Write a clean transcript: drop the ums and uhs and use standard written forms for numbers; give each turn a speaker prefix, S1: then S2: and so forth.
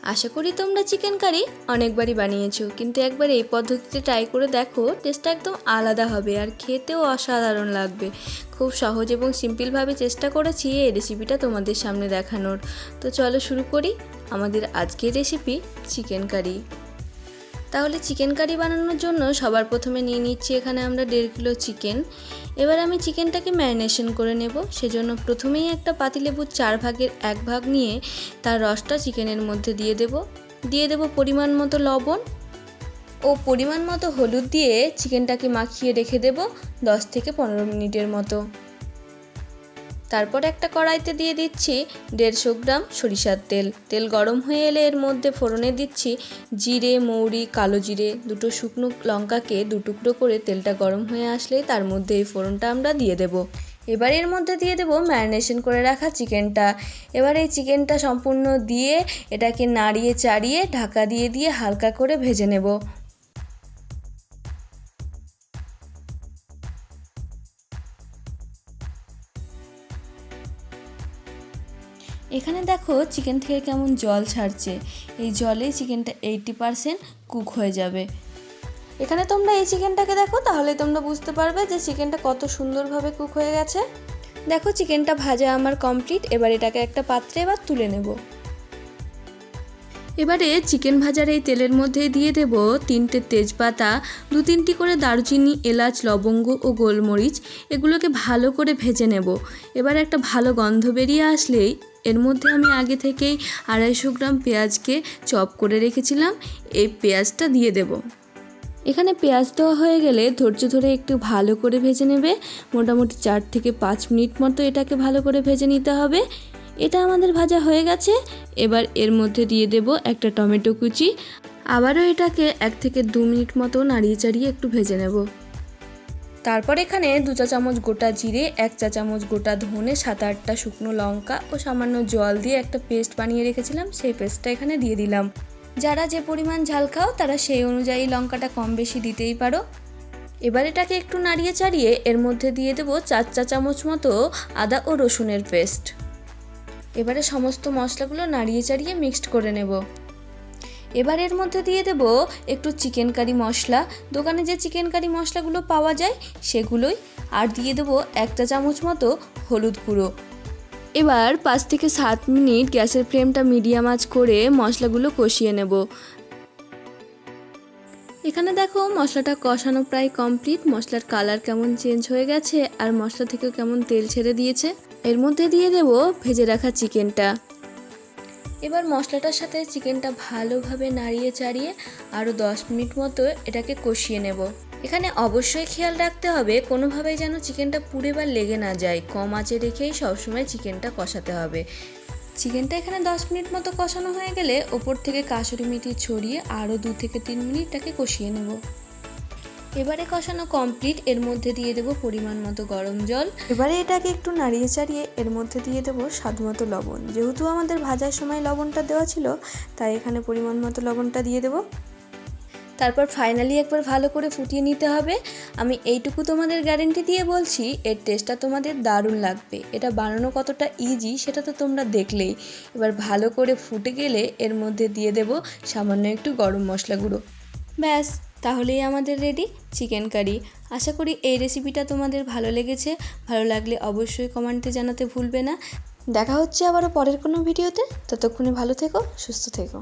S1: আশা করি তোমরা chicken curry অনেকবারই বানিয়েছো, কিন্তু একবার এই পদ্ধতিতে ট্রাই করে দেখো, টেস্টটা একদম আলাদা হবে আর খেতেও অসাধারণ লাগবে। খুব সহজ এবং সিম্পলভাবে চেষ্টা করেছি এই রেসিপিটা তোমাদের সামনে দেখানোর। তো চলো শুরু করি আমাদের আজকের রেসিপি চিকেন কারি। তাহলে চিকেন কারি বানানোর জন্য সবার প্রথমে নিয়ে নিচ্ছি এখানে আমরা 1.5 কিলো চিকেন। এবার আমি চিকেনটাকে ম্যারিনেশন করে নেব। সেজন্য প্রথমেই একটা পাতিলেবুর 4 ভাগের 1 ভাগ নিয়ে তার রসটা চিকেনের মধ্যে দিয়ে দেব পরিমাণ মতো লবণ ও পরিমাণ মতো হলুদ দিয়ে চিকেনটাকে মাখিয়ে রেখে দেব 10 থেকে 15 মিনিটের মতো। তারপর একটা কড়াইতে দিয়ে দিচ্ছি 150 গ্রাম সরিষার তেল। তেল গরম হয়ে এলে এর মধ্যে ফোড়নে দিচ্ছি জিরে, মৌরি, কালো জিরে, 2টো শুকনো লঙ্কাকে 2 টুকরো করে তেলটা গরম হয়ে আসলে তার মধ্যে এই ফোড়নটা আমরা দিয়ে দেব। এবার এর মধ্যে দিয়ে দেব ম্যারিনেশন করে রাখা চিকেনটা। এবার এই চিকেনটা সম্পূর্ণ দিয়ে এটাকে নাড়িয়ে চাড়িয়ে ঢাকা দিয়ে হালকা করে ভেজে নেব। এখানে দেখো চিকেন থেকে কেমন জল ছাড়ছে। এই জলে চিকেনটা 80% কুক হয়ে যাবে। এখানে তোমরা এই চিকেনটাকে দেখো, তাহলে তোমরা বুঝতে পারবে যে চিকেনটা কত সুন্দরভাবে কুক হয়ে গেছে। দেখো চিকেনটা ভাজা আমার কমপ্লিট। এবার এটাকে একটা পাত্রে তুলে নেব। এবারে চিকেন ভাজার এই তেলের মধ্যে দিয়ে দেব 3টে তেজপাতা, 2-3টি করে দারুচিনি, এলাচ, লবঙ্গ ও গোলমরিচ। এগুলোকে ভালো করে ভেজে নেব। এবার একটা ভালো গন্ধ বেরিয়ে আসলেই এর মধ্যে আমি আগে থেকেই 250 গ্রাম পেঁয়াজকে চপ করে রেখেছিলাম, এই পেঁয়াজটা দিয়ে দেব। এখানে পেঁয়াজ দেওয়া হয়ে গেলে ধৈর্য ধরে একটু ভালো করে ভেজে নেবে। মোটামুটি 4 থেকে 5 মিনিট মতো এটাকে ভালো করে ভেজে নিতে হবে। এটা আমাদের ভাজা হয়ে গেছে। এবার এর মধ্যে দিয়ে দেব একটা টমেটো কুচি। আবারও এটাকে 1 থেকে 2 মিনিট মতো নাড়িয়ে চাড়িয়ে একটু ভেজে নেব। তারপর এখানে 2 চা চামচ গোটা জিরে, 1 চা চামচ গোটা ধনে, 7-8টা শুকনো লঙ্কা ও সামান্য জল দিয়ে একটা পেস্ট বানিয়ে রেখেছিলাম, সেই পেস্টটা এখানে দিয়ে দিলাম। যারা যে পরিমাণ ঝাল খাও তারা সেই অনুযায়ী লঙ্কাটা কম বেশি দিতেই পারো। এবার এটাকে একটু নাড়িয়ে চাড়িয়ে এর মধ্যে দিয়ে দেব 4 চা চামচ মতো আদা ও রসুনের পেস্ট। এবারে সমস্ত মশলাগুলো নাড়িয়ে চাড়িয়ে মিক্সড করে নেব। এবার এর মধ্যে দিয়ে দেব একটু চিকেন কারি মশলা। দোকানে যে চিকেন কারি মশলাগুলো পাওয়া যায় সেগুলোই। আর দিয়ে দেব 1 চা চামচ মতো হলুদ গুঁড়ো। এবার 5 থেকে 7 মিনিট গ্যাসের ফ্লেমটা মিডিয়াম আঁচ করে মশলাগুলো কষিয়ে নেব। এখানে দেখো মশলাটা কষানো প্রায় কমপ্লিট। মশলার কালার কেমন চেঞ্জ হয়ে গেছে আর মশলা থেকেও কেমন তেল ছেড়ে দিয়েছে। এর মধ্যে দিয়ে দেব ভেজে রাখা চিকেনটা। এবার মশলাটার সাথে চিকেনটা ভালোভাবে নাড়িয়ে চাড়িয়ে আরও 10 মিনিট মতো এটাকে কষিয়ে নেব। এখানে অবশ্যই খেয়াল রাখতে হবে কোনোভাবেই যেন চিকেনটা পুড়ে বা লেগে না যায়। কম আঁচে রেখেই সবসময় চিকেনটা কষাতে হবে। চিকেনটা এখানে 10 মিনিট মতো কষানো হয়ে গেলে ওপর থেকে কাসুরি মেথি ছড়িয়ে আরও 2 থেকে 3 মিনিট এটাকে কষিয়ে নেব। এবারে কষানো কমপ্লিট। এর মধ্যে দিয়ে দেব পরিমাণ মতো গরম জল। এবারে এটাকে একটু নাড়িয়ে চাড়িয়ে এর মধ্যে দিয়ে দেব স্বাদ মতো লবণ। যেহেতু আমাদের ভাজার সময় লবণটা দেওয়া ছিল, তাই এখানে পরিমাণ মতো লবণটা দিয়ে দেব। তারপর ফাইনালি একবার ভালো করে ফুটিয়ে নিতে হবে। আমি এইটুকু তোমাদের গ্যারেন্টি দিয়ে বলছি, এর টেস্টটা তোমাদের দারুণ লাগবে। এটা বানানো কতটা ইজি সেটা তো তোমরা দেখলেই। এবার ভালো করে ফুটে গেলে এর মধ্যে দিয়ে দেব সামান্য একটু গরম মশলা গুঁড়ো। ব্যাস, তাহলেই আমাদের রেডি চিকেন কারি। আশা করি এই রেসিপিটা তোমাদের ভালো লেগেছে। ভালো লাগলে অবশ্যই কমেন্টে জানাতে ভুলবে না। দেখা হচ্ছে আবারও পরের কোনো ভিডিওতে। ততক্ষণে ভালো থেকো, সুস্থ থেকো।